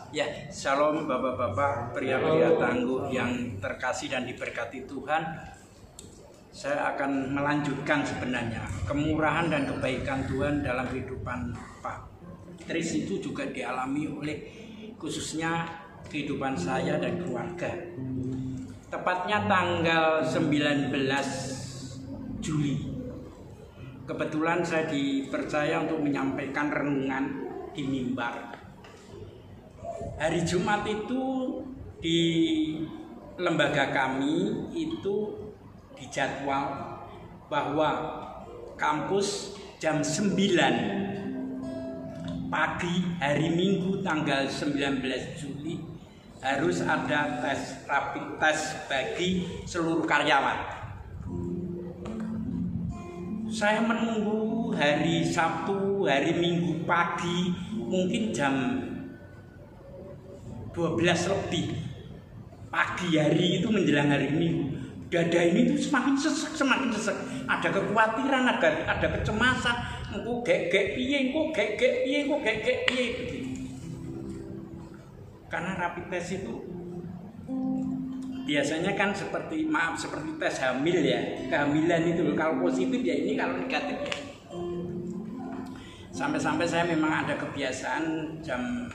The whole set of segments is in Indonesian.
Ya, shalom bapak-bapak, pria-pria tangguh yang terkasih dan diberkati Tuhan. Saya akan melanjutkan sebenarnya kemurahan dan kebaikan Tuhan dalam kehidupan Pak Tris itu juga dialami oleh khususnya kehidupan saya dan keluarga. Tepatnya tanggal 19 Juli. Kebetulan saya dipercaya untuk menyampaikan renungan di mimbar. Hari Jumat itu di lembaga kami itu dijadwal bahwa kampus jam 9 pagi hari Minggu tanggal 19 Juli harus ada tes rapid test bagi seluruh karyawan. Saya menunggu hari Sabtu, hari Minggu pagi, mungkin jam 12 lebih pagi hari itu menjelang hari Minggu. Dada ini tuh semakin sesek. Ada kekhawatiran, ada kecemasan. Engko gek piye begitu. Karena rapid test itu biasanya kan seperti tes hamil ya. Kehamilan itu loh, kalau positif ya ini, kalau negatif ya. Sampai-sampai saya memang ada kebiasaan jam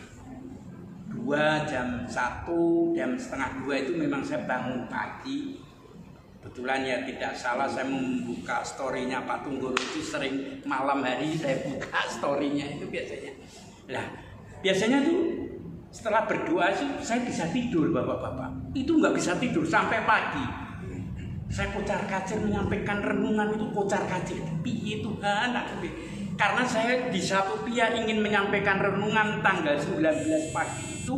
2, jam 1, jam setengah 2 itu memang saya bangun pagi. Kebetulan ya tidak salah saya membuka story-nya Pak Tunggoro itu sering malam hari saya buka story-nya itu biasanya. Lah, biasanya tuh setelah berdoa sih saya bisa tidur bapak-bapak. Itu nggak bisa tidur sampai pagi. Saya kocar-kacir menyampaikan renungan itu kocar-kacir. Piye Tuhan aku. Karena saya di satu pihak ingin menyampaikan renungan tanggal 19 pagi itu,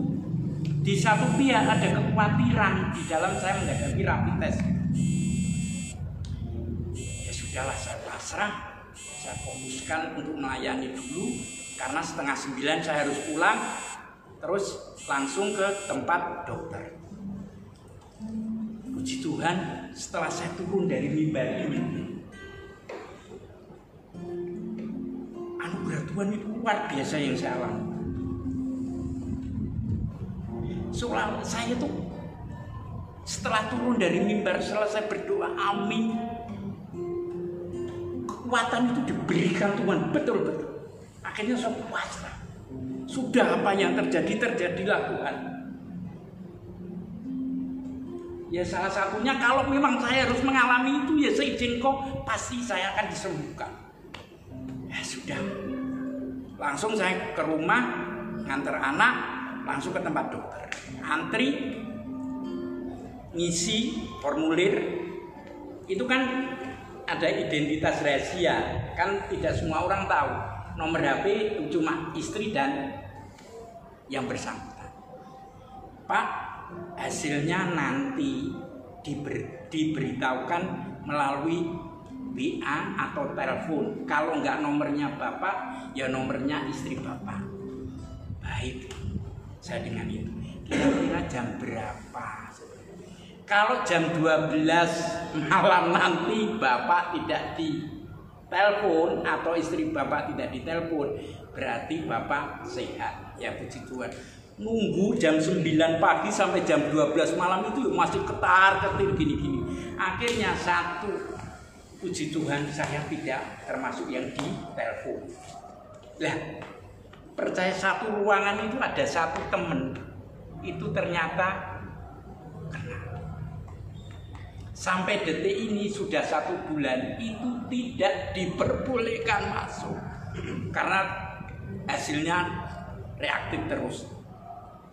di satu pihak ada kekhawatiran di dalam saya menghadapi rapid test. Ya sudahlah, saya pasrah, saya fokuskan untuk melayani dulu, karena 8:30 saya harus pulang, terus langsung ke tempat dokter. Puji Tuhan, setelah saya turun dari mimbar ini, anugerah Tuhan itu luar biasa yang saya alami. Soalnya saya tuh setelah turun dari mimbar, selesai berdoa amin, kekuatan itu diberikan Tuhan betul-betul. Akhirnya saya pasrah. Sudah apa yang terjadilah Tuhan. Ya salah satunya kalau memang saya harus mengalami itu, ya seizin kok pasti saya akan disembuhkan. Ya sudah, langsung saya ke rumah, nganter anak, langsung ke tempat dokter. Antri, ngisi formulir, itu kan ada identitas rahasia, kan tidak semua orang tahu. Nomor HP itu cuma istri dan yang bersangkutan. Pak, hasilnya nanti diberitahukan melalui WA atau telepon. Kalau enggak nomornya Bapak, ya nomornya istri Bapak. Baik, saya dengan itu. Kira-kira jam berapa? Kalau jam 12 malam nanti Bapak tidak ditelepon atau istri Bapak tidak ditelepon, berarti Bapak sehat. Ya puji Tuhan. Nunggu jam 9 pagi sampai jam 12 malam itu masih ketar-ketir gini-gini. Akhirnya puji Tuhan saya tidak termasuk yang ditelepon. Lah, percaya satu ruangan itu ada satu temen, itu ternyata kena. Sampai detik ini sudah 1 bulan itu tidak diperbolehkan masuk karena hasilnya reaktif terus.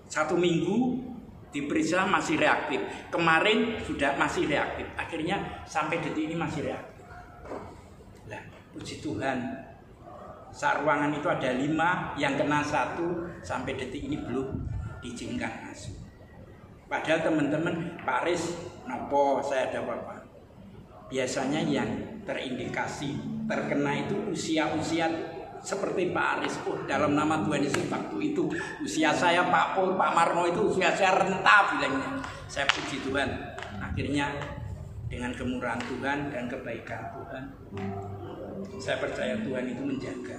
1 minggu diperiksa masih reaktif, kemarin sudah masih reaktif, akhirnya sampai detik ini masih reaktif. Nah, puji Tuhan, ruangan itu ada 5, yang kena 1 sampai detik ini belum diizinkan masuk. Padahal teman-teman, Pak Riz, nopo saya ada apa? Biasanya yang terindikasi terkena itu usia-usia seperti Pak Aris. Dalam nama Tuhan Yesus, waktu itu usia saya Pak Pur, Pak Marno itu usia saya renta bilangnya. Saya puji Tuhan, akhirnya dengan kemurahan Tuhan dan kebaikan Tuhan, saya percaya Tuhan itu menjaga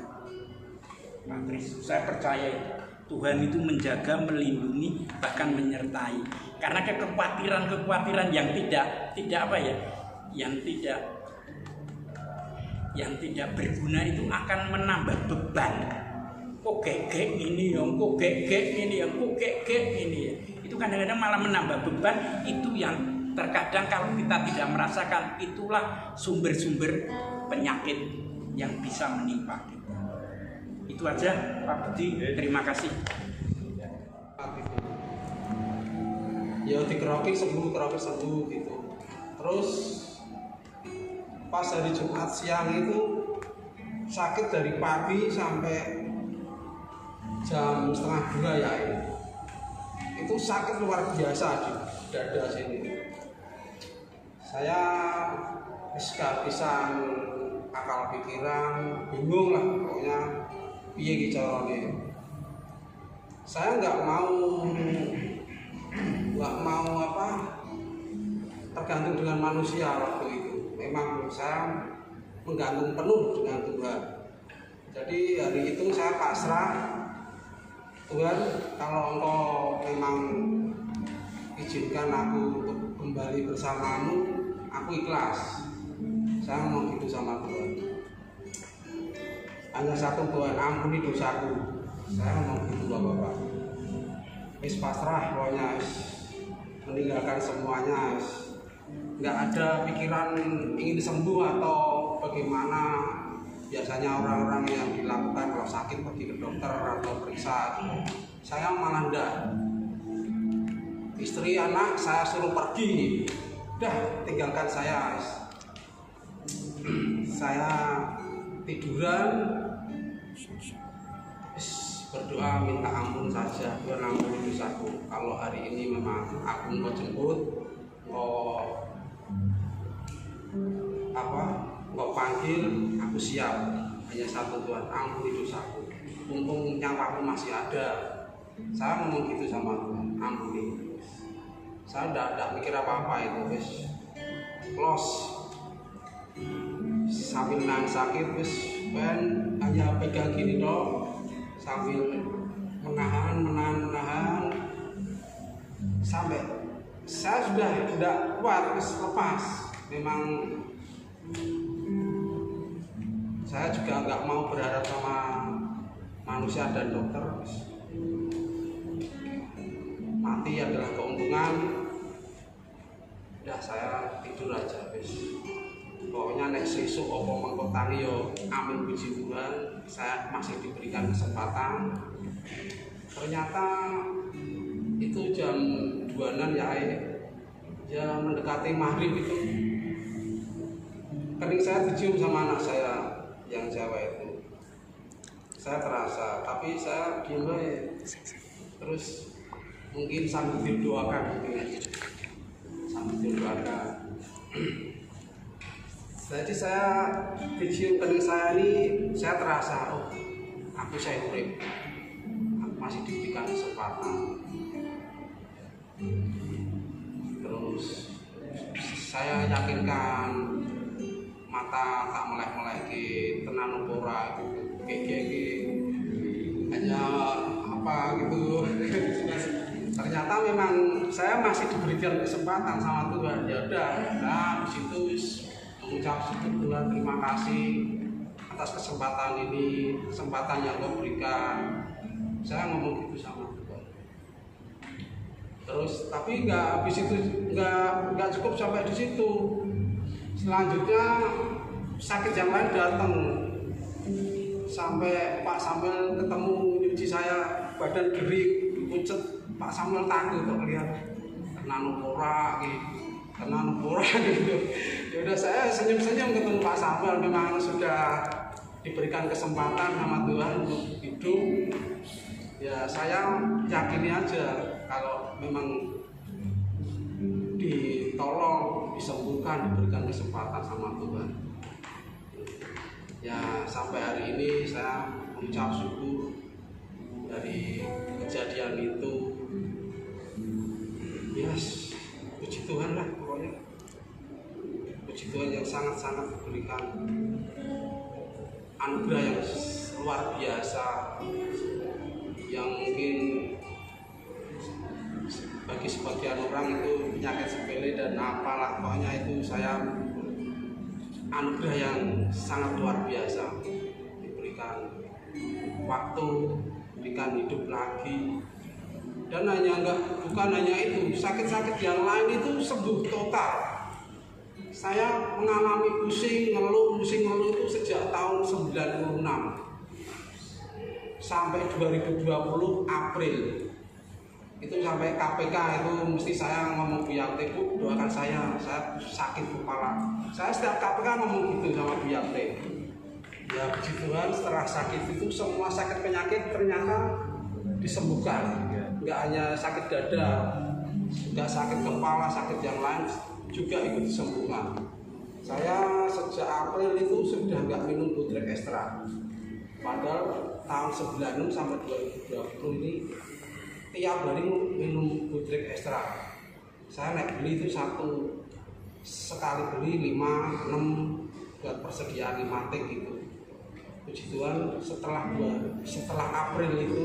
Pak Tris. Saya percaya itu. Tuhan itu menjaga, melindungi, bahkan menyertai. Karena kekhawatiran yang tidak apa ya, yang tidak berguna itu akan menambah beban. Kok gegek ini ya, kok gegek ini ya, kok gegek ini ya. Itu kadang-kadang malah menambah beban. Itu yang terkadang kalau kita tidak merasakan, itulah sumber-sumber penyakit yang bisa menimpa kita. Itu aja Pak Budi, terima kasih. Ya dikeroki sembuh gitu. Terus pas hari Jumat siang itu sakit dari pagi sampai jam 1:30 ya ini. Itu sakit luar biasa di dada sini. Saya kehabisan akal pikiran, bingung lah pokoknya piye iki carane. Saya nggak mau tergantung dengan manusia waktu itu. Memang saya menggantung penuh dengan Tuhan. Jadi hari itu saya pasrah, Tuhan, kalau Engkau memang izinkan aku untuk kembali bersamamu, aku ikhlas. Saya mau gitu sama Tuhan. Hanya satu, Tuhan, ampuni dosaku. Saya mau gitu Bapak. Wis pasrah pokoknya, meninggalkan semuanya. Nggak ada pikiran ingin sembuh atau bagaimana biasanya orang-orang yang dilakukan kalau sakit pergi ke dokter atau periksa. Saya malah enggak. Istri anak saya suruh pergi, udah tinggalkan saya. Saya tiduran, berdoa minta ampun saja, Tuhan ampuni dosaku. Kalau hari ini memang aku mau jemput, mau panggil, aku siap. Hanya satu, Tuhan, ampuni dosaku. Mumpung nyawaku masih ada. Saya ngomong gitu sama Tuhan, ampuni. Saya tidak mikir apa-apa itu, wis close. Sambil nahan sakit, wis hanya pegang gini dong, sambil menahan, sampai saya sudah tidak kuat, wis lepas. Memang saya juga nggak mau berharap sama manusia dan dokter. Mati adalah keuntungan. Udah saya tidur aja, wis. Pokoknya nek sesuk apa mengkotangi yo amin puji Tuhan, saya masih diberikan kesempatan. Ternyata itu jam 2-an ya mendekati maghrib itu. Kening saya dicium sama anak saya yang Jawa itu. Saya terasa, tapi saya diam aja. Terus mungkin sambil didoakan gitu ya. Sambil didoakan. Jadi saya dicium kening saya ini, saya terasa, oh, saya urip. Aku masih diberikan kesempatan. Terus saya yakinkan mata tak melek-melek tenan ora hanya gitu. Ternyata memang saya masih diberikan kesempatan sama Tuhan. Ya udah, nah di situ mengucap syukur Tuhan, terima kasih atas kesempatan ini, kesempatan yang Kau berikan. Saya ngomong gitu sama Tuhan. Terus tapi nggak cukup sampai di situ. Selanjutnya sakit yang lain datang, sampai Pak Samuel ketemu nyuci saya, badan gering, pucet. Pak Samuel takut kok lihat tenan ora gitu. Ya udah, saya senyum-senyum ketemu Pak Samuel. Memang sudah diberikan kesempatan sama Tuhan untuk hidup. Ya saya yakini aja kalau memang ditolong, disembuhkan, diberikan kesempatan sama Tuhan. Ya sampai hari ini saya mengucap syukur dari kejadian itu. Yes, puji Tuhan lah pokoknya. Puji Tuhan yang sangat-sangat memberikan anugerah yang luar biasa. yang mungkin bagi sebagian orang itu penyakit sepele dan apalah, pokoknya itu saya anugerah yang sangat luar biasa, diberikan waktu, diberikan hidup lagi. Dan bukan hanya itu, sakit-sakit yang lain itu sembuh total. Saya mengalami pusing ngeluh itu sejak tahun 96 sampai 2020 April. Itu sampai KPK itu mesti saya ngomong Bu Yanti, Bu, doakan saya sakit kepala. Saya setiap KPK ngomong gitu sama Bu Yanti. Ya puji Tuhan, setelah sakit itu semua sakit penyakit ternyata disembuhkan. Nggak hanya sakit dada, nggak sakit kepala, sakit yang lain juga ikut disembuhkan. Saya sejak April itu sudah nggak minum Butrek Extra. Padahal tahun 96 sampai 2020 ini tiap hari minum Butrek Extra. Saya naik beli itu sekali beli 5, 6 buat persediaan 5 tik gitu. Puji Tuhan, setelah April itu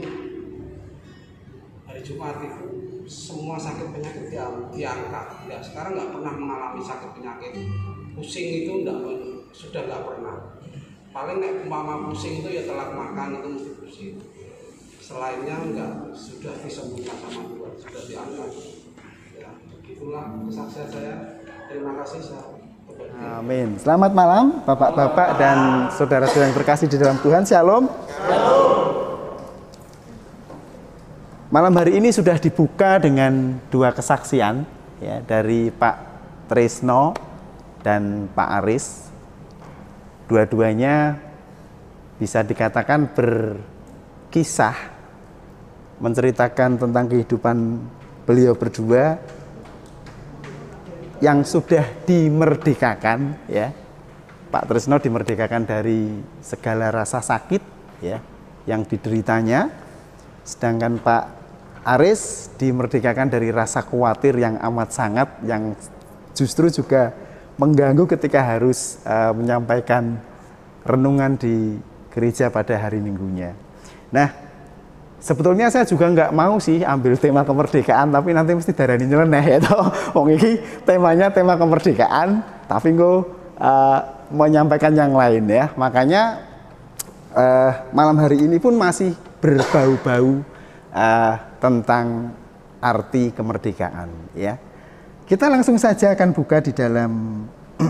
hari Jumat itu semua sakit penyakit diangkat. Ya, sekarang nggak pernah mengalami sakit penyakit. Pusing itu sudah nggak pernah. Paling naik umpama pusing itu ya telat makan itu mesti pusing. Selainnya enggak, sudah disembuhkan sama Tuhan, sudah diangkat. Ya, begitulah kesaksian saya. Terima kasih saya. Amin. Selamat malam Bapak-bapak dan saudara-saudara yang terkasih di dalam Tuhan. Shalom. Shalom. Malam hari ini sudah dibuka dengan dua kesaksian ya, dari Pak Tresno dan Pak Aris. Dua-duanya bisa dikatakan berkisah, menceritakan tentang kehidupan beliau berdua yang sudah dimerdekakan ya. Pak Tresno dimerdekakan dari segala rasa sakit ya yang dideritanya, sedangkan Pak Aris dimerdekakan dari rasa khawatir yang amat sangat, yang justru juga mengganggu ketika harus menyampaikan renungan di gereja pada hari Minggunya. Nah, sebetulnya saya juga nggak mau sih ambil tema kemerdekaan, tapi nanti mesti darani nyeleneh ya toh. Wong iki temanya tema kemerdekaan, tapi gue menyampaikan yang lain ya. Makanya malam hari ini pun masih berbau-bau tentang arti kemerdekaan ya. Kita langsung saja akan buka di dalam 1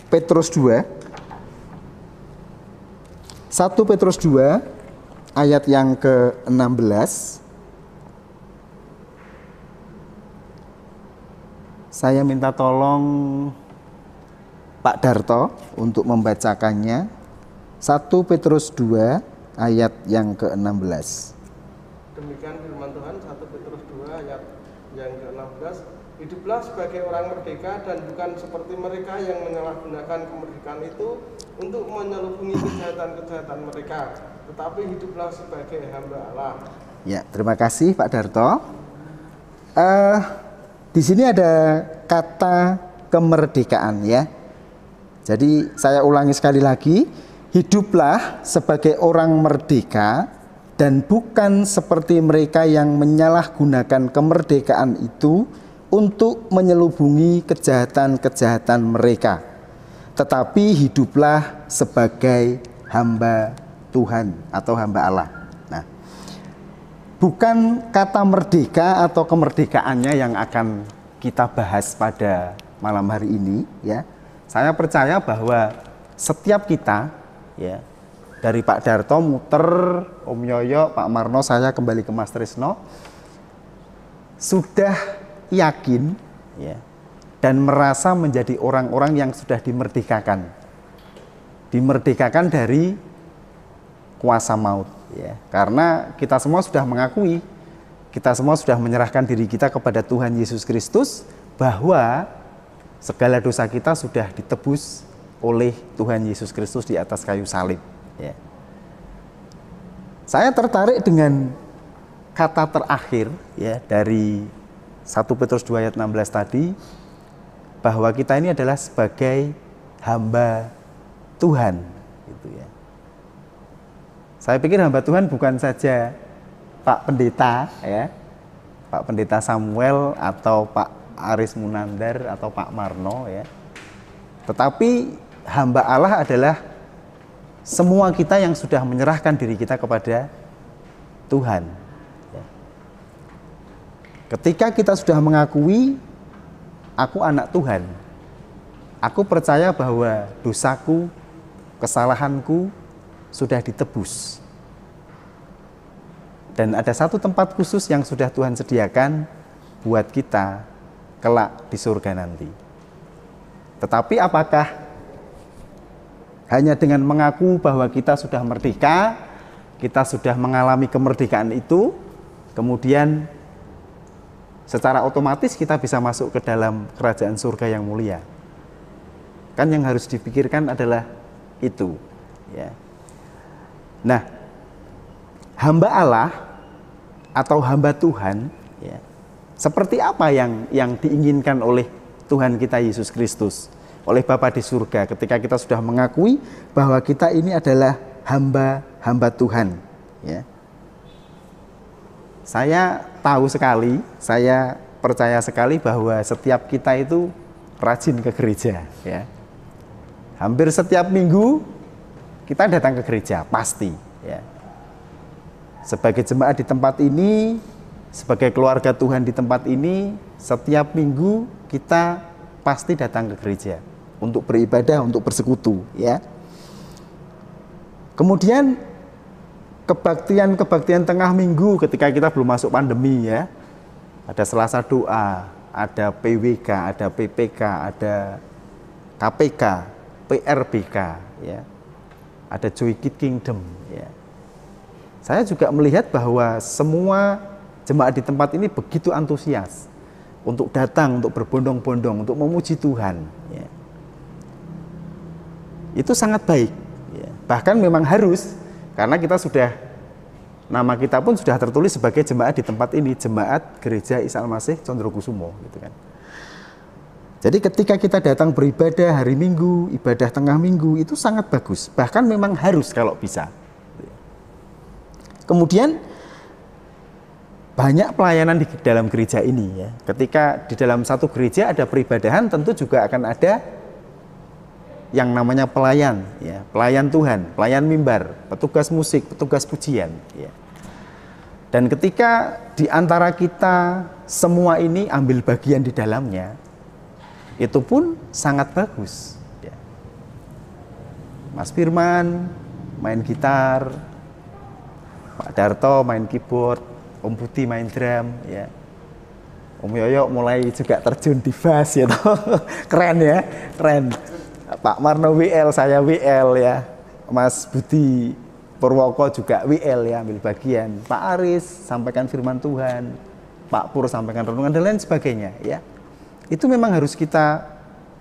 Petrus 2 ayat yang ke-16. Saya minta tolong Pak Darto untuk membacakannya. 1 Petrus 2 ayat yang ke-16. Demikian firman Tuhan, 1 Petrus 2 ayat yang ke-16. Hiduplah sebagai orang merdeka dan bukan seperti mereka yang menyalahgunakan kemerdekaan itu untuk menyelubungi kejahatan-kejahatan mereka, tetapi hiduplah sebagai hamba Allah. Ya, terima kasih Pak Darto. Di sini ada kata kemerdekaan ya. Jadi saya ulangi sekali lagi, hiduplah sebagai orang merdeka dan bukan seperti mereka yang menyalahgunakan kemerdekaan itu untuk menyelubungi kejahatan-kejahatan mereka, tetapi hiduplah sebagai hamba Tuhan atau hamba Allah. Nah, bukan kata merdeka atau kemerdekaannya yang akan kita bahas pada malam hari ini ya. Saya percaya bahwa setiap kita ya, dari Pak Darto muter, Om Yoyo, Pak Marno, saya kembali ke Mas Tresno, sudah yakin ya, dan merasa menjadi orang-orang yang sudah dimerdekakan dari kuasa maut ya. Karena kita semua sudah mengakui, kita semua sudah menyerahkan diri kita kepada Tuhan Yesus Kristus, bahwa segala dosa kita sudah ditebus oleh Tuhan Yesus Kristus di atas kayu salib ya. Saya tertarik dengan kata terakhir ya dari 1 Petrus 2 ayat 16 tadi, bahwa kita ini adalah sebagai hamba Tuhan, gitu ya. Saya pikir hamba Tuhan bukan saja Pak Pendeta, ya, Pak Pendeta Samuel atau Pak Aris Munandar atau Pak Marno, ya. Tetapi hamba Allah adalah semua kita yang sudah menyerahkan diri kita kepada Tuhan. Ya. Ketika kita sudah mengakui, aku anak Tuhan, aku percaya bahwa dosaku, kesalahanku sudah ditebus. Dan ada satu tempat khusus yang sudah Tuhan sediakan buat kita kelak di surga nanti. Tetapi apakah hanya dengan mengaku bahwa kita sudah merdeka, kita sudah mengalami kemerdekaan itu, kemudian secara otomatis kita bisa masuk ke dalam kerajaan surga yang mulia? Kan yang harus dipikirkan adalah itu, ya. Nah, hamba Allah atau hamba Tuhan, ya, seperti apa yang diinginkan oleh Tuhan kita Yesus Kristus, oleh Bapa di surga ketika kita sudah mengakui bahwa kita ini adalah hamba Tuhan, ya. Saya tahu sekali, saya percaya sekali bahwa setiap kita itu rajin ke gereja, ya. Hampir setiap minggu kita datang ke gereja, pasti, ya. Sebagai jemaat di tempat ini, sebagai keluarga Tuhan di tempat ini, setiap minggu kita pasti datang ke gereja untuk beribadah, untuk bersekutu, ya. Kemudian kebaktian tengah minggu ketika kita belum masuk pandemi, ya. Ada Selasa doa, ada PWK, ada PPK, ada KPK, PRBK, ya. Ada Joy Kid Kingdom, ya. Saya juga melihat bahwa semua jemaat di tempat ini begitu antusias untuk datang, untuk berbondong-bondong, untuk memuji Tuhan, ya. Itu sangat baik, ya. Bahkan memang harus, karena kita sudah, nama kita pun sudah tertulis sebagai jemaat di tempat ini, Jemaat Gereja Isa Al-Masih Condrokusumo, gitu kan. Jadi ketika kita datang beribadah hari Minggu, ibadah tengah minggu, itu sangat bagus. Bahkan memang harus kalau bisa. Kemudian banyak pelayanan di dalam gereja ini, ya. Ketika di dalam satu gereja ada peribadahan, tentu juga akan ada yang namanya pelayan, ya. Pelayan Tuhan, pelayan mimbar, petugas musik, petugas pujian, ya. Dan ketika di antara kita semua ini ambil bagian di dalamnya, itu pun sangat bagus, ya. Mas Firman main gitar, Pak Darto main keyboard, Om Budi main drum, ya. Om Yoyo mulai juga terjun di bass, ya. Keren, ya, keren. Pak Marno WL, saya WL, ya. Mas Budi Purwoko juga WL, ya, ambil bagian. Pak Aris sampaikan firman Tuhan, Pak Pur sampaikan renungan dan lain sebagainya, ya. Itu memang harus kita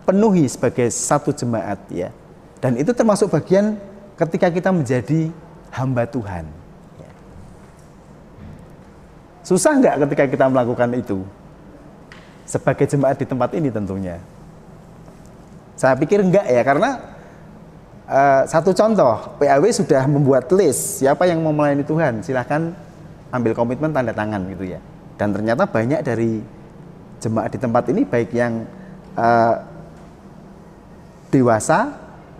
penuhi sebagai satu jemaat, ya. Dan itu termasuk bagian ketika kita menjadi hamba Tuhan, ya. Susah nggak ketika kita melakukan itu? Sebagai jemaat di tempat ini tentunya. Saya pikir enggak, ya, karena satu contoh, PAW sudah membuat list siapa yang mau melayani Tuhan, silahkan ambil komitmen tanda tangan, gitu, ya. Dan ternyata banyak dari jemaat di tempat ini, baik yang dewasa,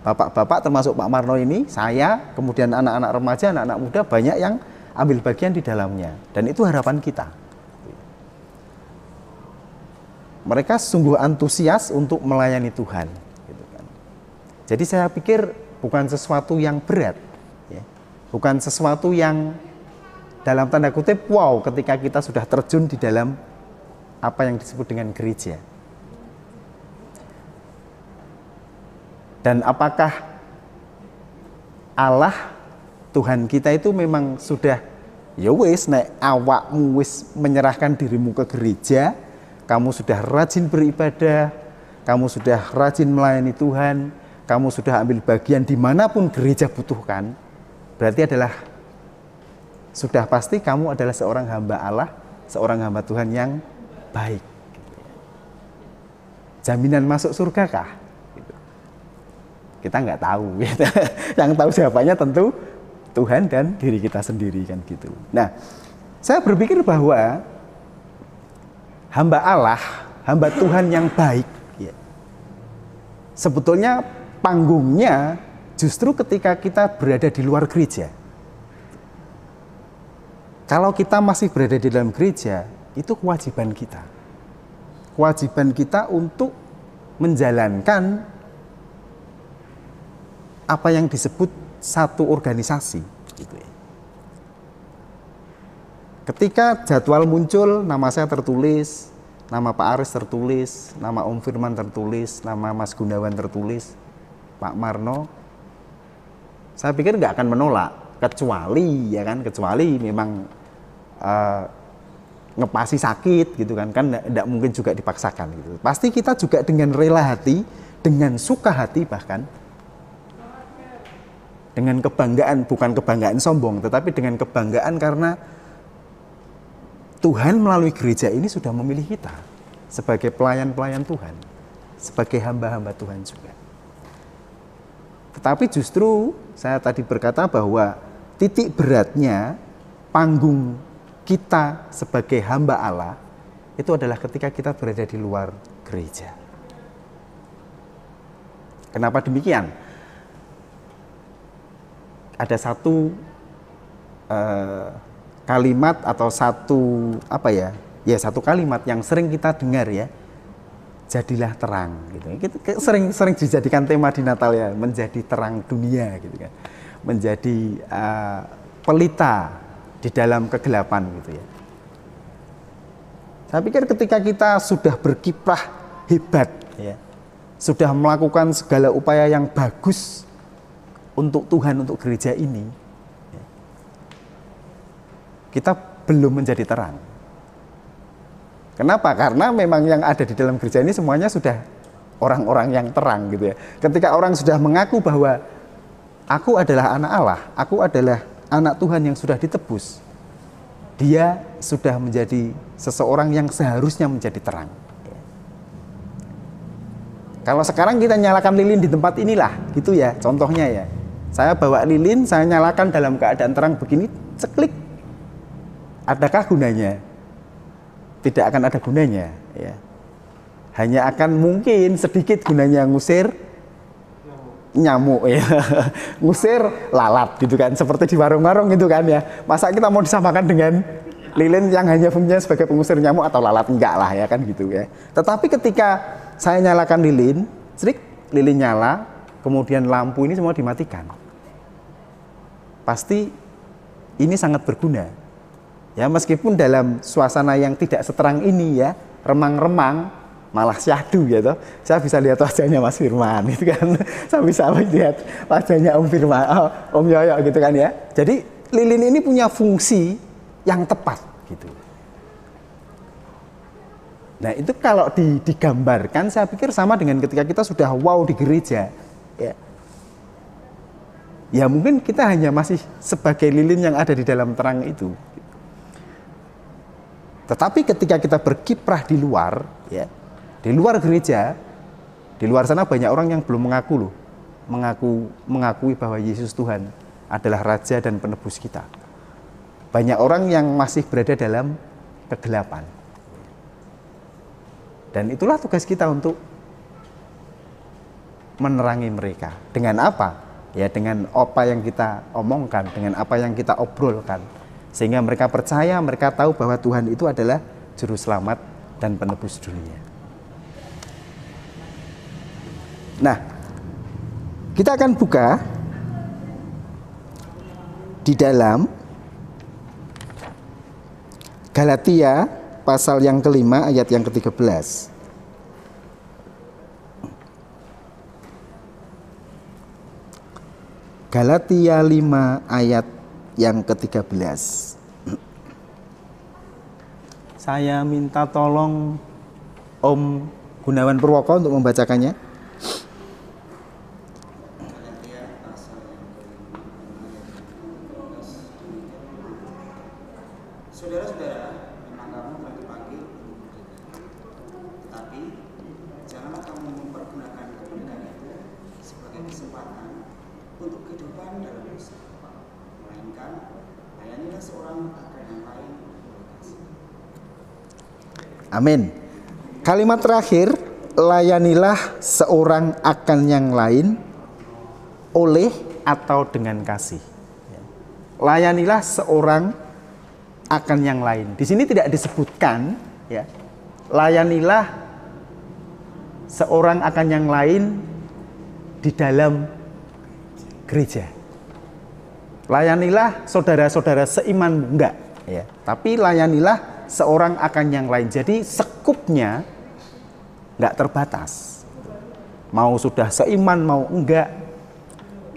bapak-bapak termasuk Pak Marno ini, saya, kemudian anak-anak remaja, anak-anak muda, banyak yang ambil bagian di dalamnya. Dan itu harapan kita. Mereka sungguh antusias untuk melayani Tuhan, gitu kan. Jadi saya pikir bukan sesuatu yang berat, ya. Bukan sesuatu yang dalam tanda kutip wow ketika kita sudah terjun di dalam apa yang disebut dengan gereja. Dan apakah Allah Tuhan kita itu memang sudah ya wis nek awakmu wis menyerahkan dirimu ke gereja, kamu sudah rajin beribadah, kamu sudah rajin melayani Tuhan, kamu sudah ambil bagian dimanapun gereja butuhkan, berarti adalah sudah pasti kamu adalah seorang hamba Allah, seorang hamba Tuhan yang baik. Jaminan masuk surga kah? Gitu. Kita nggak tahu. Gitu. Yang tahu jawabannya tentu Tuhan dan diri kita sendiri kan gitu. Nah, saya berpikir bahwa hamba Allah, hamba Tuhan yang baik, ya, sebetulnya panggungnya justru ketika kita berada di luar gereja. Kalau kita masih berada di dalam gereja, itu kewajiban kita. Kewajiban kita untuk menjalankan apa yang disebut satu organisasi. Gitu ya. Ketika jadwal muncul, nama saya tertulis, nama Pak Aris tertulis, nama Om Firman tertulis, nama Mas Gunawan tertulis, Pak Marno, saya pikir nggak akan menolak, kecuali memang ngepasi sakit gitu kan nggak mungkin juga dipaksakan gitu. Pasti kita juga dengan rela hati, dengan suka hati, bahkan dengan kebanggaan, bukan kebanggaan sombong, tetapi dengan kebanggaan karena Tuhan melalui gereja ini sudah memilih kita sebagai pelayan-pelayan Tuhan, sebagai hamba-hamba Tuhan juga. Tetapi justru saya tadi berkata bahwa titik beratnya panggung kita sebagai hamba Allah itu adalah ketika kita berada di luar gereja. Kenapa demikian? Ada satu kalimat atau satu kalimat yang sering kita dengar ya, jadilah terang gitu. Sering dijadikan tema di Natal ya, menjadi terang dunia gitu kan, menjadi pelita di dalam kegelapan gitu ya. Saya pikir ketika kita sudah berkiprah hebat ya, sudah melakukan segala upaya yang bagus untuk Tuhan, untuk gereja ini, ya, kita belum menjadi terang. Kenapa? Karena memang yang ada di dalam gereja ini semuanya sudah orang-orang yang terang gitu ya. Ketika orang sudah mengaku bahwa aku adalah anak Allah, aku adalah anak Tuhan yang sudah ditebus, dia sudah menjadi seseorang yang seharusnya menjadi terang. Kalau sekarang kita nyalakan lilin di tempat inilah, gitu ya, contohnya ya. Saya bawa lilin, saya nyalakan dalam keadaan terang begini, ceklik. Adakah gunanya? Tidak akan ada gunanya. Ya. Hanya akan mungkin sedikit gunanya ngusir nyamuk ya. Ngusir lalat gitu kan, seperti di warung-warung gitu kan ya. Masa kita mau disamakan dengan lilin yang hanya fungsinya sebagai pengusir nyamuk atau lalat? Enggak lah ya kan gitu ya. Tetapi ketika saya nyalakan lilin, lilin nyala, kemudian lampu ini semua dimatikan. Pasti ini sangat berguna. Ya, meskipun dalam suasana yang tidak seterang ini ya, remang-remang, malah syahdu gitu. Saya bisa lihat wajahnya Mas Firman gitu kan. Saya bisa lihat wajahnya Om Firman, Om Yoyo gitu kan ya. Jadi lilin ini punya fungsi yang tepat gitu. Nah, itu kalau digambarkan saya pikir sama dengan ketika kita sudah wow di gereja ya. Ya mungkin kita hanya masih sebagai lilin yang ada di dalam terang itu. Tetapi ketika kita berkiprah di luar, ya, di luar gereja, di luar sana banyak orang yang belum mengakui bahwa Yesus Tuhan adalah Raja dan Penebus kita. Banyak orang yang masih berada dalam kegelapan. Dan itulah tugas kita untuk menerangi mereka. Dengan apa? Ya dengan apa yang kita omongkan, dengan apa yang kita obrolkan. Sehingga mereka percaya, mereka tahu bahwa Tuhan itu adalah Juru Selamat dan Penebus dunia. Nah, kita akan buka di dalam Galatia pasal yang kelima ayat yang ke-13. Galatia 5 ayat yang ke-13. Saya minta tolong Om Gunawan Purwoko untuk membacakannya. Saudara-saudara, memang kamu telah dipanggil untuk merdeka. Tetapi janganlah kamu mempergunakan kemerdekaan itu sebagai kesempatan Tuhan dalam dosa, melainkan layanilah seorang akan yang lain oleh kasih. Amin. Kalimat terakhir, layanilah seorang akan yang lain oleh atau dengan kasih. Layanilah seorang akan yang lain. Di sini tidak disebutkan, ya. Layanilah seorang akan yang lain di dalam gereja. Layanilah saudara-saudara seiman, enggak, ya. Tapi layanilah seorang akan yang lain. Jadi sekupnya enggak terbatas. Mau sudah seiman, mau enggak,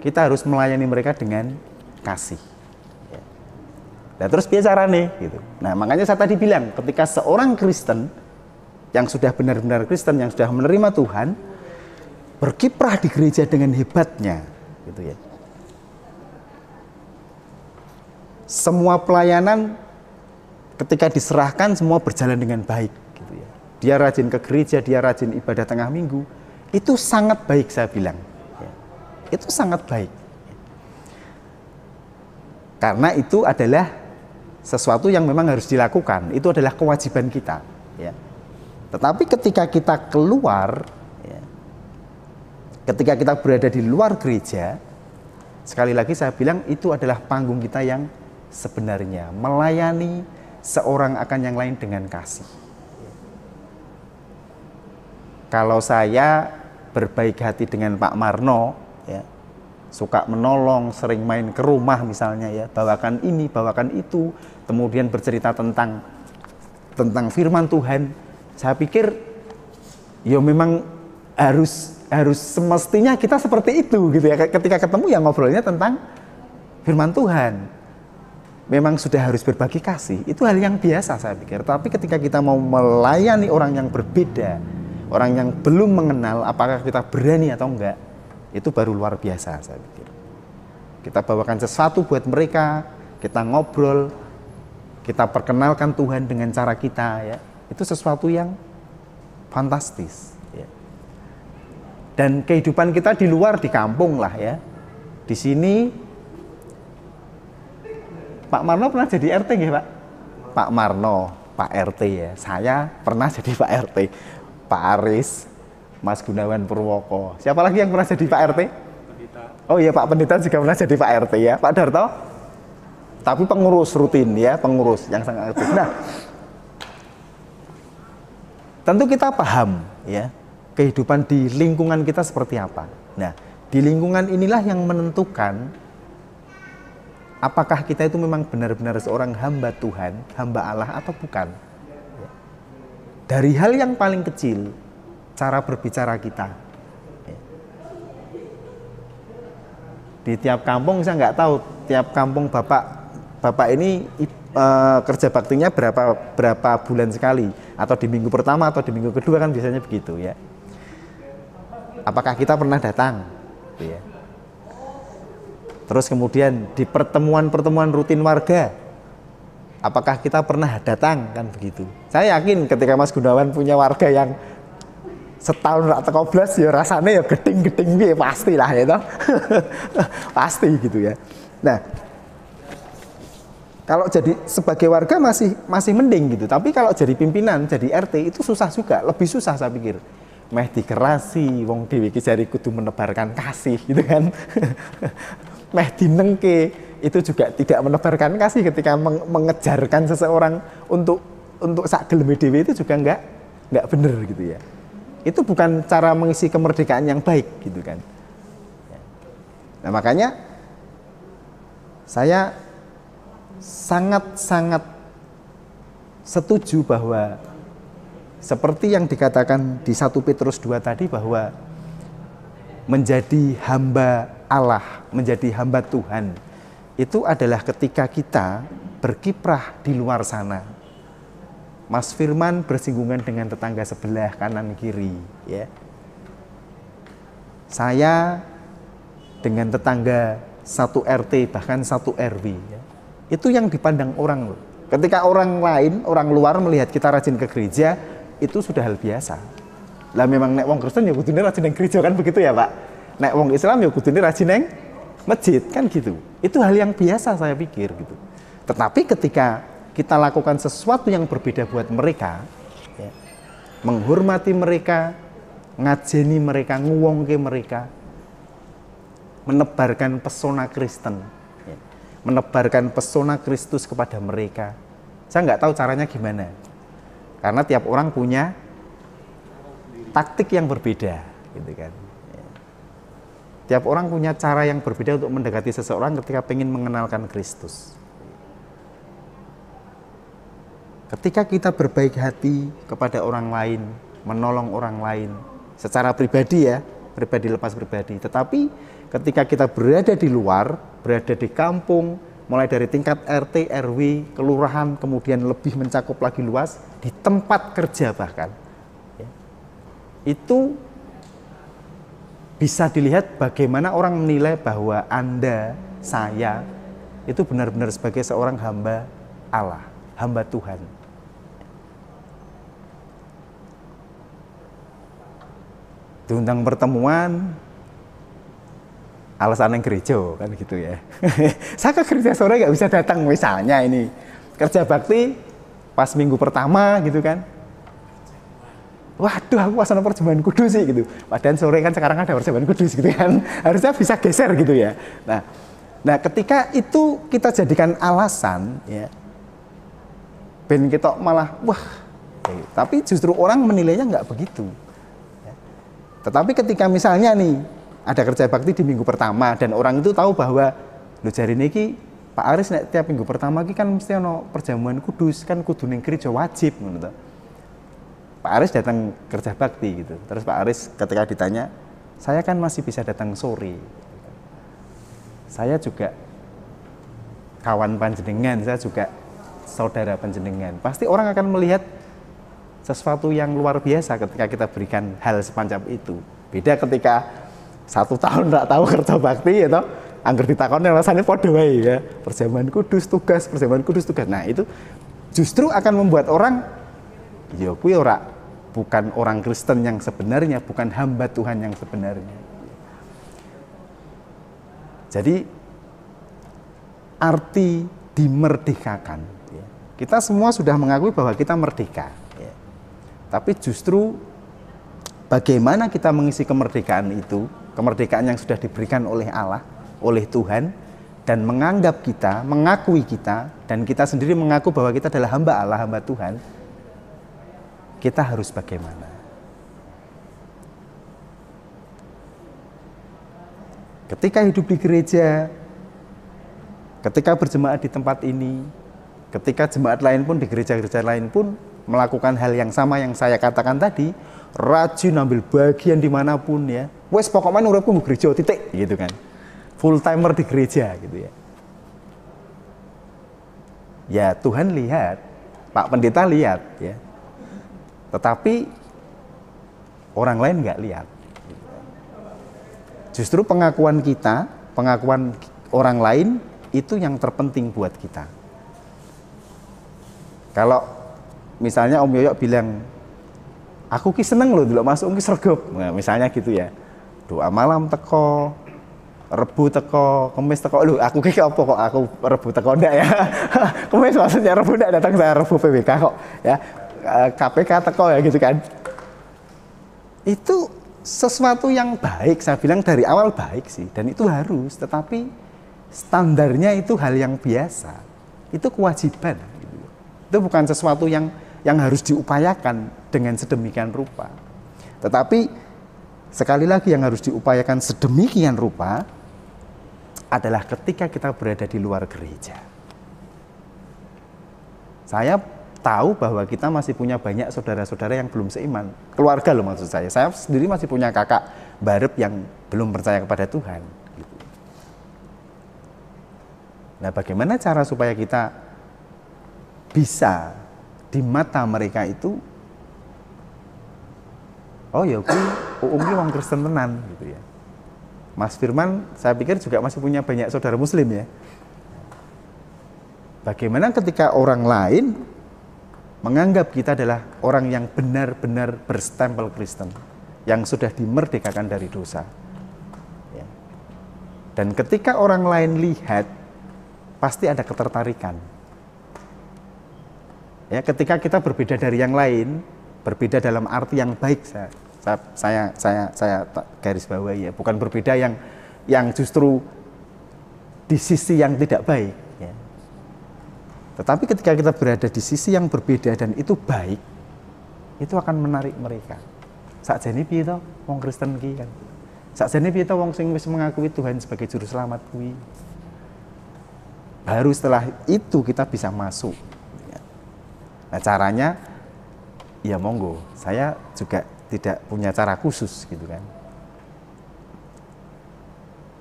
kita harus melayani mereka dengan kasih. Nah terus biasa nih gitu. Nah makanya saya tadi bilang, ketika seorang Kristen yang sudah benar-benar Kristen, yang sudah menerima Tuhan, berkiprah di gereja dengan hebatnya, gitu ya. Semua pelayanan ketika diserahkan semua berjalan dengan baik, gitu ya. Dia rajin ke gereja, dia rajin ibadah tengah minggu, itu sangat baik saya bilang. Ya. Itu sangat baik. Karena itu adalah sesuatu yang memang harus dilakukan, itu adalah kewajiban kita, ya. Tetapi ketika kita keluar, ya, ketika kita berada di luar gereja, sekali lagi saya bilang itu adalah panggung kita yang sebenarnya, melayani seorang akan yang lain dengan kasih. Kalau saya berbaik hati dengan Pak Marno, ya, suka menolong, sering main ke rumah misalnya, ya, bawakan ini, bawakan itu, kemudian bercerita tentang firman Tuhan. Saya pikir ya memang harus semestinya kita seperti itu, gitu ya. Ketika ketemu ya ngobrolnya tentang firman Tuhan. Memang sudah harus berbagi kasih. Itu hal yang biasa saya pikir. Tapi ketika kita mau melayani orang yang berbeda, orang yang belum mengenal, apakah kita berani atau enggak, itu baru luar biasa saya pikir. Kita bawakan sesuatu buat mereka, kita ngobrol, kita perkenalkan Tuhan dengan cara kita, ya. Itu sesuatu yang fantastis, ya. Dan kehidupan kita di luar, di kampung lah, ya. Di sini Pak Marno pernah jadi RT nggih, Pak? Pak Marno, Pak RT, ya. Saya pernah jadi Pak RT. Pak Aris, Mas Gunawan Purwoko. Siapa lagi yang pernah jadi Pak RT? Pendeta. Oh iya, Pak Pendeta juga pernah jadi Pak RT, ya. Pak Darto? Tapi pengurus rutin, ya, pengurus yang sangat aktif. Nah, tentu kita paham, ya, kehidupan di lingkungan kita seperti apa. Nah, di lingkungan inilah yang menentukan apakah kita itu memang benar-benar seorang hamba Tuhan, hamba Allah atau bukan. Dari hal yang paling kecil, cara berbicara kita. Di tiap kampung saya nggak tahu, tiap kampung bapak ini kerja baktinya berapa bulan sekali, atau di minggu pertama atau di minggu kedua, kan biasanya begitu, ya. Apakah kita pernah datang, ya. Terus kemudian di pertemuan rutin warga, apakah kita pernah datang, kan begitu. Saya yakin ketika Mas Gunawan punya warga yang setahun rak teko blas, ya rasanya ya geding-geding piye, pastilah, ya toh. Pasti gitu, ya. Nah, kalau jadi sebagai warga masih mending gitu, tapi kalau jadi pimpinan, jadi RT itu susah juga, lebih susah saya pikir. Meh dikerasi, wong dhewe iki jare kudu menebarkan kasih, gitu kan. Meh dinengke, itu juga tidak menebarkan kasih ketika mengejarkan seseorang untuk sak geleme dhewe, itu juga enggak benar gitu, ya. Itu bukan cara mengisi kemerdekaan yang baik, gitu kan. Nah, makanya saya sangat-sangat setuju bahwa seperti yang dikatakan di 1 Petrus 2 tadi, bahwa menjadi hamba Allah, menjadi hamba Tuhan, itu adalah ketika kita berkiprah di luar sana. Mas Firman bersinggungan dengan tetangga sebelah, kanan kiri, ya. Saya dengan tetangga satu RT, bahkan satu RW, ya. Itu yang dipandang orang loh. Ketika orang lain, orang luar melihat kita rajin ke gereja, itu sudah hal biasa. Lah memang nek wong Kristen ya kudune rajin nang gereja, kan begitu ya, Pak. Nek wong Islam ya kudune rajin nang masjid, kan gitu. Itu hal yang biasa saya pikir gitu. Tetapi ketika kita lakukan sesuatu yang berbeda buat mereka, ya, menghormati mereka, ngajeni mereka, nguwongke mereka, menebarkan pesona Kristen, ya, menebarkan pesona Kristus kepada mereka. Saya nggak tahu caranya gimana, karena tiap orang punya taktik yang berbeda, gitu kan. Ya. Tiap orang punya cara yang berbeda untuk mendekati seseorang ketika pengen mengenalkan Kristus. Ketika kita berbaik hati kepada orang lain, menolong orang lain, secara pribadi ya, pribadi lepas pribadi. Tetapi ketika kita berada di luar, berada di kampung, mulai dari tingkat RT, RW, kelurahan, kemudian lebih mencakup lagi luas, di tempat kerja bahkan, ya, itu bisa dilihat bagaimana orang menilai bahwa Anda, saya, itu benar-benar sebagai seorang hamba Allah, hamba Tuhan. Diundang pertemuan, alasannya gereja kan gitu ya. Saya ke gereja sore nggak bisa datang, misalnya ini kerja bakti pas minggu pertama gitu kan. Waduh, aku wasana perjamuan kudus sih gitu. Padahal sore kan sekarang ada perjamuan kudus gitu kan. Harusnya bisa geser gitu ya. Nah, ketika itu kita jadikan alasan ya, ben kita malah wah. Tapi justru orang menilainya nggak begitu. Tetapi ketika misalnya nih ada kerja bakti di minggu pertama dan orang itu tahu bahwa lho jari niki Pak Aris nek tiap minggu pertama iki kan mesti ono perjamuan kudus, kan kudu ning gereja wajib ngono to. Pak Aris datang kerja bakti gitu. Terus Pak Aris ketika ditanya, "Saya kan masih bisa datang sore. Saya juga kawan panjenengan, saya juga saudara panjenengan." Pasti orang akan melihat sesuatu yang luar biasa ketika kita berikan hal semacam itu. Beda ketika 1 tahun nggak tahu kerja bakti ya toh, angger ditakoni rasanya padha wae ya. Perjamuan kudus tugas, perjamuan kudus tugas. Nah, itu justru akan membuat orang ya kuwi ora bukan orang Kristen yang sebenarnya, bukan hamba Tuhan yang sebenarnya. Jadi arti dimerdekakan ya. Kita semua sudah mengakui bahwa kita merdeka. Tapi justru bagaimana kita mengisi kemerdekaan itu, kemerdekaan yang sudah diberikan oleh Allah, oleh Tuhan, dan menganggap kita, mengakui kita, dan kita sendiri mengaku bahwa kita adalah hamba Allah, hamba Tuhan, kita harus bagaimana? Ketika hidup di gereja, ketika berjemaat di tempat ini, ketika jemaat lain pun di gereja-gereja lain pun melakukan hal yang sama yang saya katakan tadi, rajin ambil bagian dimanapun ya, wes pokoknya uripku di gereja titik gitu kan, full timer di gereja gitu ya. Ya Tuhan lihat, Pak Pendeta lihat ya, tetapi orang lain nggak lihat. Justru pengakuan kita, pengakuan orang lain itu yang terpenting buat kita. Kalau misalnya Om Yoyo bilang, aku ki seneng loh dulu masuk ki sregep. Nah, misalnya gitu ya. Doa malam teko, Rebu teko, Kemis teko. Loh, aku ki apa kok aku Rebu teko ndak ya? Kemis maksudnya Rebu ndak datang, saya Rebu PBK kok ya. KPK teko ya gitu kan. Itu sesuatu yang baik, saya bilang dari awal baik sih, dan itu harus, tetapi standarnya itu hal yang biasa. Itu kewajiban. Itu bukan sesuatu yang harus diupayakan dengan sedemikian rupa. Tetapi sekali lagi yang harus diupayakan sedemikian rupa adalah ketika kita berada di luar gereja. Saya tahu bahwa kita masih punya banyak saudara-saudara yang belum seiman. Keluarga loh maksud saya. Saya sendiri masih punya kakak barep yang belum percaya kepada Tuhan. Nah, bagaimana cara supaya kita bisa di mata mereka itu, oh ya ini wong Kristen tenan gitu ya. Mas Firman saya pikir juga masih punya banyak saudara muslim ya. Bagaimana ketika orang lain menganggap kita adalah orang yang benar-benar berstempel Kristen, yang sudah dimerdekakan dari dosa ya. Dan ketika orang lain lihat, pasti ada ketertarikan. Ya, ketika kita berbeda dari yang lain, berbeda dalam arti yang baik, saya garis bawahi ya, bukan berbeda yang justru di sisi yang tidak baik. Ya. Tetapi ketika kita berada di sisi yang berbeda dan itu baik, itu akan menarik mereka. Sakjane piye to wong Kristen ki kan. Sakjane piye to wong sing wis mengakui Tuhan sebagai juru selamat kuwi. Baru setelah itu kita bisa masuk. Nah, caranya ya monggo, saya juga tidak punya cara khusus gitu kan.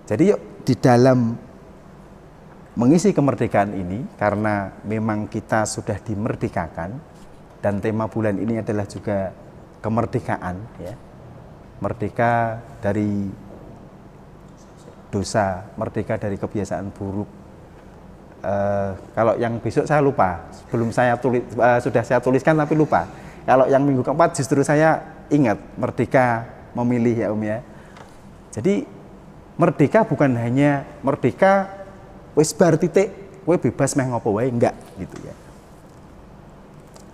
Jadi yuk di dalam mengisi kemerdekaan ini, karena memang kita sudah dimerdekakan dan tema bulan ini adalah juga kemerdekaan ya. Merdeka dari dosa, merdeka dari kebiasaan buruk. Kalau yang besok saya lupa, belum saya tulis, sudah saya tuliskan tapi lupa. Kalau yang minggu keempat justru saya ingat, merdeka memilih ya Om ya. Jadi merdeka bukan hanya merdeka wis bar titik, kowe bebas meh ngopo wae, enggak gitu ya.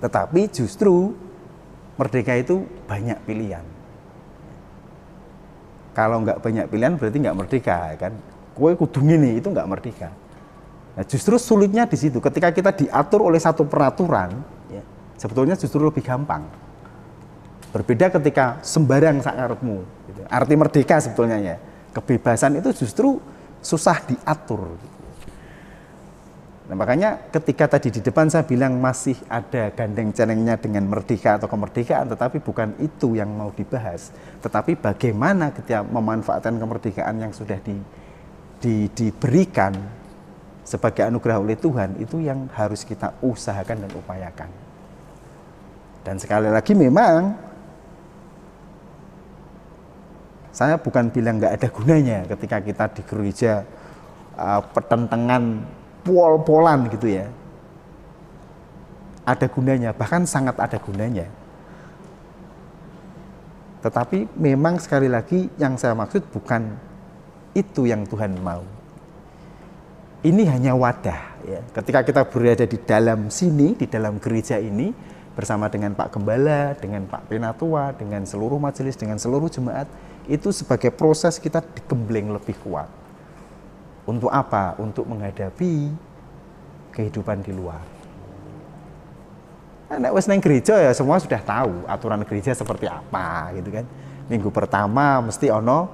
Tetapi justru merdeka itu banyak pilihan. Kalau enggak banyak pilihan berarti enggak merdeka kan. Kowe kudu ngene, itu enggak merdeka. Nah, justru sulitnya di situ. Ketika kita diatur oleh satu peraturan, ya, sebetulnya justru lebih gampang. Berbeda ketika sembarang sakarepmu. Gitu. Arti merdeka sebetulnya ya, kebebasan itu justru susah diatur. Gitu. Nah, makanya ketika tadi di depan saya bilang masih ada gandeng celengnya dengan merdeka atau kemerdekaan, tetapi bukan itu yang mau dibahas. Tetapi bagaimana ketika memanfaatkan kemerdekaan yang sudah diberikan sebagai anugerah oleh Tuhan, itu yang harus kita usahakan dan upayakan. Dan sekali lagi memang saya bukan bilang nggak ada gunanya ketika kita di gereja pertentangan pol-polan gitu ya. Ada gunanya, bahkan sangat ada gunanya. Tetapi memang sekali lagi yang saya maksud bukan itu yang Tuhan mau. Ini hanya wadah ya. Ketika kita berada di dalam sini, di dalam gereja ini bersama dengan Pak Gembala, dengan Pak Penatua, dengan seluruh majelis, dengan seluruh jemaat, itu sebagai proses kita digembleng lebih kuat. Untuk apa? Untuk menghadapi kehidupan di luar. Nek wis nang gereja ya semua sudah tahu aturan gereja seperti apa gitu kan. Minggu pertama mesti ono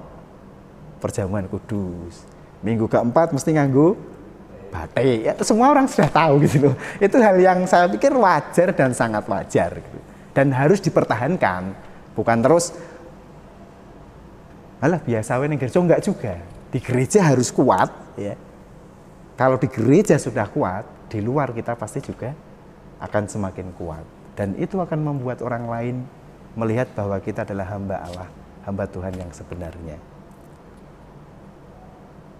perjamuan kudus. Minggu keempat mesti nganggo batik, ya, semua orang sudah tahu gitu loh. Itu hal yang saya pikir wajar dan sangat wajar gitu. Dan harus dipertahankan, bukan terus alah biasa wae ning gereja, enggak juga. Di gereja harus kuat ya. Kalau di gereja sudah kuat, di luar kita pasti juga akan semakin kuat. Dan itu akan membuat orang lain melihat bahwa kita adalah hamba Allah, hamba Tuhan yang sebenarnya.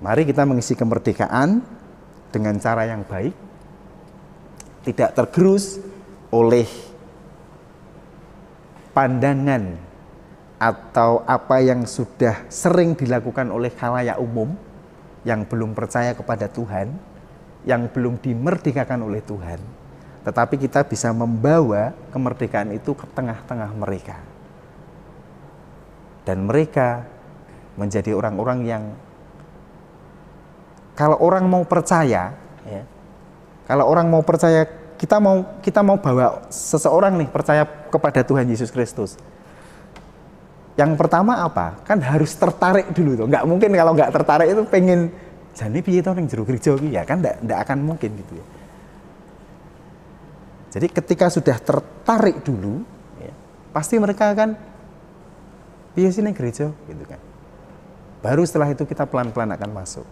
Mari kita mengisi kemerdekaan dengan cara yang baik, tidak tergerus oleh pandangan atau apa yang sudah sering dilakukan oleh khalayak umum yang belum percaya kepada Tuhan, yang belum dimerdekakan oleh Tuhan. Tetapi kita bisa membawa kemerdekaan itu ke tengah-tengah mereka. Dan mereka menjadi orang-orang yang kalau orang mau percaya, ya, kalau orang mau percaya, kita mau bawa seseorang nih percaya kepada Tuhan Yesus Kristus. Yang pertama apa? Kan harus tertarik dulu tuh. Nggak mungkin kalau nggak tertarik itu pengen jane piye to ning jero gereja iki ya kan nggak akan mungkin gitu ya. Jadi ketika sudah tertarik dulu, ya, pasti mereka akan piye sih ning gereja gitu kan. Baru setelah itu kita pelan-pelan akan masuk.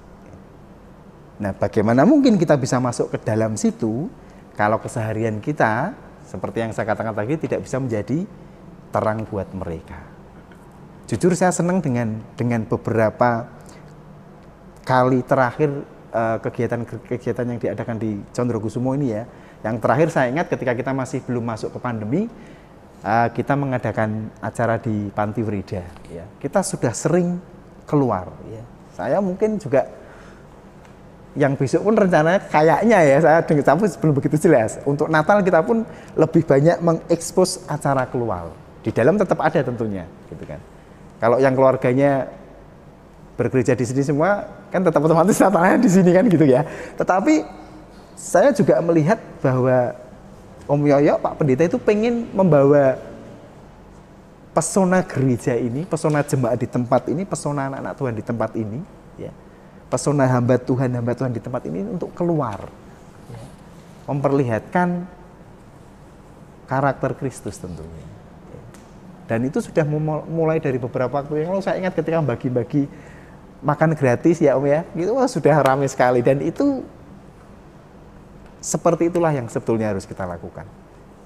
Nah, bagaimana mungkin kita bisa masuk ke dalam situ kalau keseharian kita seperti yang saya katakan tadi tidak bisa menjadi terang buat mereka. Jujur saya senang dengan beberapa kali terakhir kegiatan yang diadakan di Condrokusumo ini ya. Yang terakhir saya ingat ketika kita masih belum masuk ke pandemi, kita mengadakan acara di Panti Werida ya. Kita sudah sering keluar ya. Saya mungkin juga yang besok pun rencananya kayaknya ya, saya dengar tapi belum begitu jelas. Untuk Natal kita pun lebih banyak mengekspos acara keluar. Di dalam tetap ada tentunya, gitu kan. Kalau yang keluarganya bergereja di sini semua, kan tetap otomatis Natalnya di sini kan gitu ya. Tetapi saya juga melihat bahwa Om Yoyo, Pak Pendeta itu pengen membawa pesona gereja ini, pesona jemaat di tempat ini, pesona anak-anak Tuhan di tempat ini, ya. Pesona hamba Tuhan di tempat ini untuk keluar, ya. Memperlihatkan karakter Kristus tentunya. Ya. Dan itu sudah mulai dari beberapa waktu yang lalu. Saya ingat ketika bagi-bagi makan gratis ya Om ya, gitu sudah ramai sekali, dan itu seperti itulah yang sebetulnya harus kita lakukan.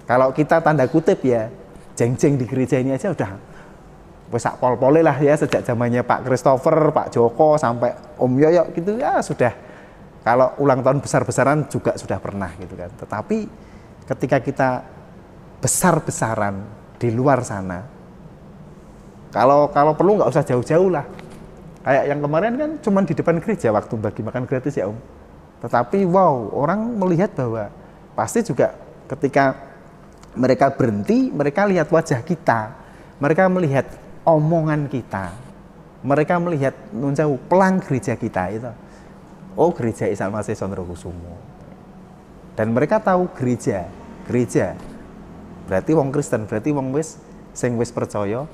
Kalau kita tanda kutip ya, jeng-jeng di gereja ini aja udah sak pol-pole lah ya, sejak zamannya Pak Christopher, Pak Joko sampai Om Yoyo gitu ya sudah. Kalau ulang tahun besar-besaran juga sudah pernah gitu kan. Tetapi ketika kita besar-besaran di luar sana, kalau perlu nggak usah jauh-jauh lah. Kayak yang kemarin kan cuma di depan gereja waktu bagi makan gratis ya Om. Tetapi wow, orang melihat bahwa pasti juga ketika mereka berhenti, mereka lihat wajah kita, mereka melihat omongan kita, mereka melihat pelang gereja kita itu. Oh, gereja Isa Masih Sondrokusumo. Dan mereka tahu gereja berarti wong Kristen, berarti wong sing wis percaya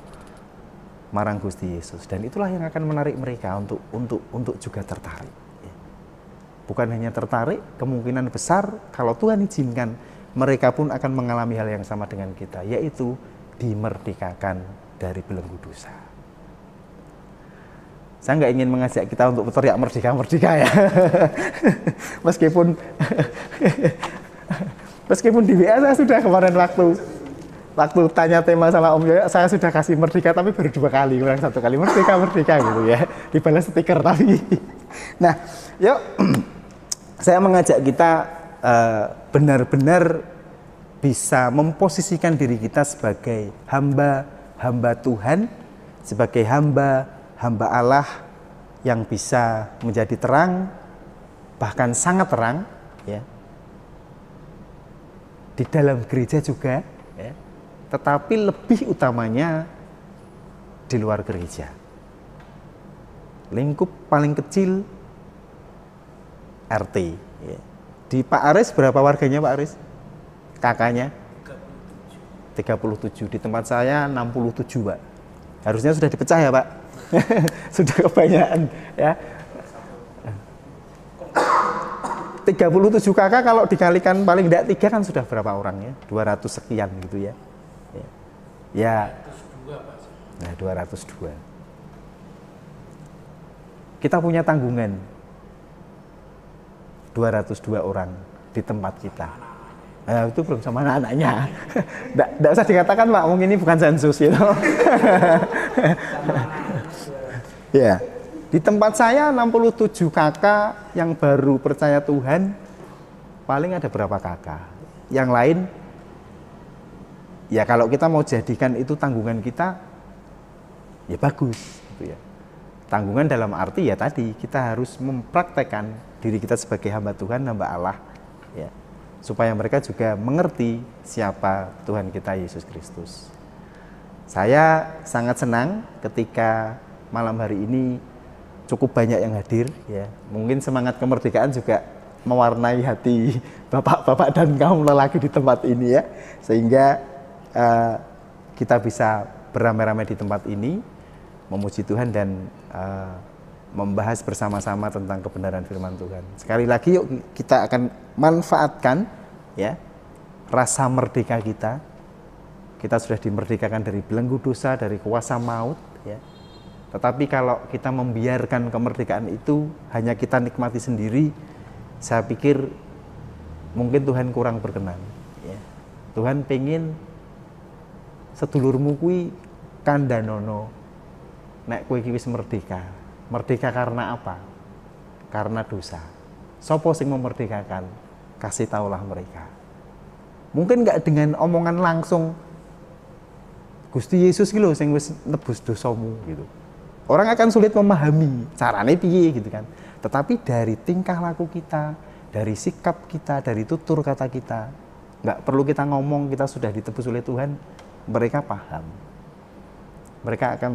marang Gusti Yesus. Dan itulah yang akan menarik mereka untuk juga tertarik. Bukan hanya tertarik, kemungkinan besar kalau Tuhan izinkan mereka pun akan mengalami hal yang sama dengan kita, yaitu dimerdekakan dari belenggu dosa. Saya nggak ingin mengajak kita untuk berteriak merdeka ya. meskipun di WA saya sudah kemarin waktu tanya tema sama Om Yoyo, saya sudah kasih merdeka tapi baru 2 kali, kurang 1 kali merdeka gitu ya, dibalas stiker tapi. Nah, yuk saya mengajak kita benar-benar bisa memposisikan diri kita sebagai hamba Tuhan, sebagai hamba Allah yang bisa menjadi terang, bahkan sangat terang, ya, di dalam gereja juga, ya, tetapi lebih utamanya di luar gereja. Lingkup paling kecil RT. Ya. Di Pak Aris berapa warganya Pak Aris? Kakaknya? 37. Di tempat saya 67 Pak. Harusnya sudah dipecah ya Pak. Sudah kebanyakan ya. 37 kakak kalau dikalikan paling tidak 3 kan sudah berapa orang ya? 200 sekian gitu ya. Ya. 202. Kita punya tanggungan 202 orang di tempat kita. Nah, itu belum sama anak-anaknya. Nggak usah dikatakan Pak, mungkin ini bukan sensus gitu. Ya, di tempat saya 67 kakak yang baru percaya Tuhan, paling ada berapa kakak. Yang lain, ya kalau kita mau jadikan itu tanggungan kita, ya bagus. Gitu ya. Tanggungan dalam arti ya tadi, kita harus mempraktekkan diri kita sebagai hamba Tuhan, hamba Allah, ya, supaya mereka juga mengerti siapa Tuhan kita Yesus Kristus. Saya sangat senang ketika malam hari ini cukup banyak yang hadir, ya. Mungkin semangat kemerdekaan juga mewarnai hati bapak-bapak dan kaum lelaki di tempat ini ya, sehingga kita bisa beramai-ramai di tempat ini memuji Tuhan dan membahas bersama-sama tentang kebenaran firman Tuhan. Sekali lagi yuk kita akan manfaatkan ya rasa merdeka kita. Kita sudah dimerdekakan dari belenggu dosa, dari kuasa maut ya. Tetapi kalau kita membiarkan kemerdekaan itu hanya kita nikmati sendiri, saya pikir mungkin Tuhan kurang berkenan ya. Tuhan pengen sedulurmu kui kandhanono nek kowe iki wis merdeka. Merdeka karena apa? Karena dosa. Sopo sing memerdekakan? Kasih taulah mereka. Mungkin enggak dengan omongan langsung Gusti Yesus iki lho sing wis nebus dosamu gitu. Orang akan sulit memahami carane piye gitu kan. Tetapi dari tingkah laku kita, dari sikap kita, dari tutur kata kita, nggak perlu kita ngomong, kita sudah ditebus oleh Tuhan, mereka paham. Mereka akan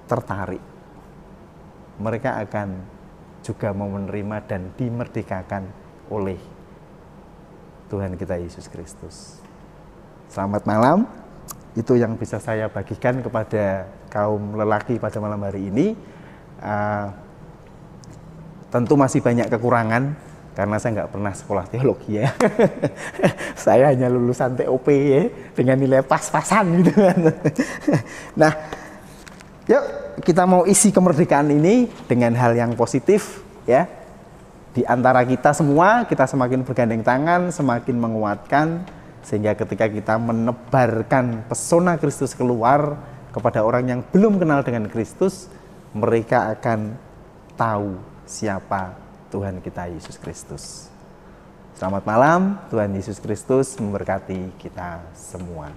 tertarik. Mereka akan juga mau menerima dan dimerdekakan oleh Tuhan kita Yesus Kristus. Selamat malam. Itu yang bisa saya bagikan kepada kaum lelaki pada malam hari ini. Tentu masih banyak kekurangan karena saya nggak pernah sekolah teologi ya. Saya hanya lulusan TOP ya, dengan nilai pas-pasan gitu kan. Nah, yuk kita mau isi kemerdekaan ini dengan hal yang positif ya. Di antara kita semua, kita semakin bergandeng tangan, semakin menguatkan, sehingga ketika kita menebarkan pesona Kristus keluar kepada orang yang belum kenal dengan Kristus, mereka akan tahu siapa Tuhan kita Yesus Kristus. Selamat malam, Tuhan Yesus Kristus memberkati kita semua.